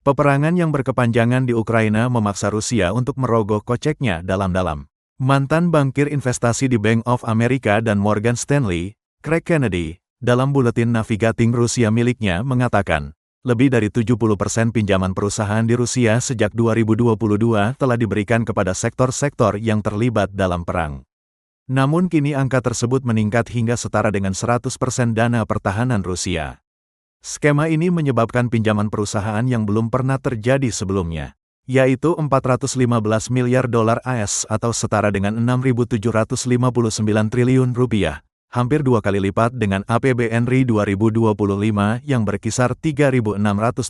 Peperangan yang berkepanjangan di Ukraina memaksa Rusia untuk merogoh koceknya dalam-dalam. Mantan bankir investasi di Bank of America dan Morgan Stanley, Craig Kennedy, dalam buletin Navigating Rusia miliknya mengatakan, lebih dari 70% pinjaman perusahaan di Rusia sejak 2022 telah diberikan kepada sektor-sektor yang terlibat dalam perang. Namun kini angka tersebut meningkat hingga setara dengan 100% dana pertahanan Rusia. Skema ini menyebabkan pinjaman perusahaan yang belum pernah terjadi sebelumnya, yaitu 415 miliar dolar AS atau setara dengan 6.759 triliun rupiah, hampir 2 kali lipat dengan APBN RI 2025 yang berkisar 3.600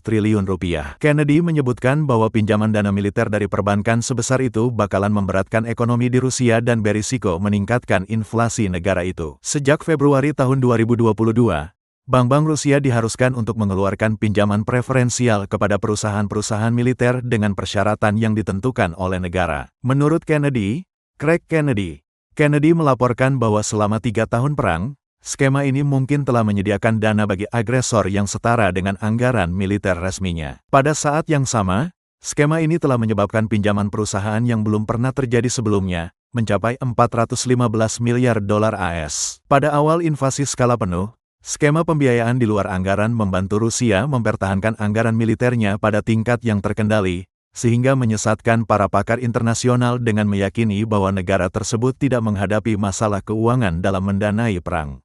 triliun rupiah. Kennedy menyebutkan bahwa pinjaman dana militer dari perbankan sebesar itu bakalan memberatkan ekonomi di Rusia dan berisiko meningkatkan inflasi negara itu. Sejak Februari tahun 2022, bank-bank Rusia diharuskan untuk mengeluarkan pinjaman preferensial kepada perusahaan-perusahaan militer dengan persyaratan yang ditentukan oleh negara. Menurut Craig Kennedy melaporkan bahwa selama 3 tahun perang, skema ini mungkin telah menyediakan dana bagi agresor yang setara dengan anggaran militer resminya. Pada saat yang sama, skema ini telah menyebabkan pinjaman perusahaan yang belum pernah terjadi sebelumnya, mencapai 415 miliar dolar AS. Pada awal invasi skala penuh, skema pembiayaan di luar anggaran membantu Rusia mempertahankan anggaran militernya pada tingkat yang terkendali, sehingga menyesatkan para pakar internasional dengan meyakini bahwa negara tersebut tidak menghadapi masalah keuangan dalam mendanai perang.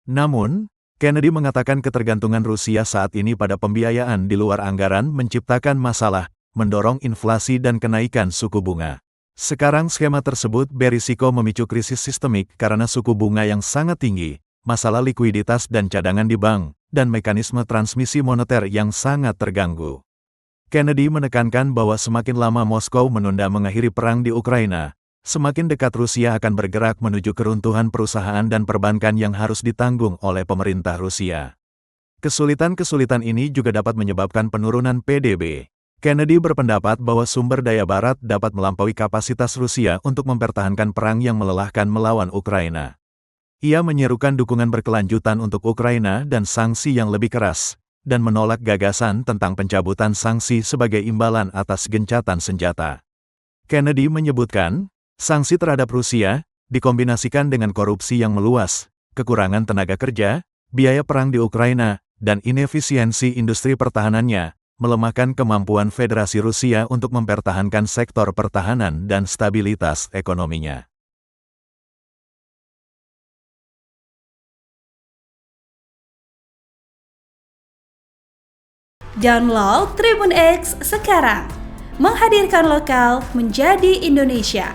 Namun, Kennedy mengatakan ketergantungan Rusia saat ini pada pembiayaan di luar anggaran menciptakan masalah, mendorong inflasi dan kenaikan suku bunga. Sekarang skema tersebut berisiko memicu krisis sistemik karena suku bunga yang sangat tinggi, masalah likuiditas dan cadangan di bank, dan mekanisme transmisi moneter yang sangat terganggu. Kennedy menekankan bahwa semakin lama Moskow menunda mengakhiri perang di Ukraina, semakin dekat Rusia akan bergerak menuju keruntuhan perusahaan dan perbankan yang harus ditanggung oleh pemerintah Rusia. Kesulitan-kesulitan ini juga dapat menyebabkan penurunan PDB. Kennedy berpendapat bahwa sumber daya barat dapat melampaui kapasitas Rusia untuk mempertahankan perang yang melelahkan melawan Ukraina. Ia menyerukan dukungan berkelanjutan untuk Ukraina dan sanksi yang lebih keras, dan menolak gagasan tentang pencabutan sanksi sebagai imbalan atas gencatan senjata. Kennedy menyebutkan, sanksi terhadap Rusia, dikombinasikan dengan korupsi yang meluas, kekurangan tenaga kerja, biaya perang di Ukraina, dan inefisiensi industri pertahanannya, melemahkan kemampuan Federasi Rusia untuk mempertahankan sektor pertahanan dan stabilitas ekonominya. Download Tribun X sekarang, menghadirkan lokal menjadi Indonesia.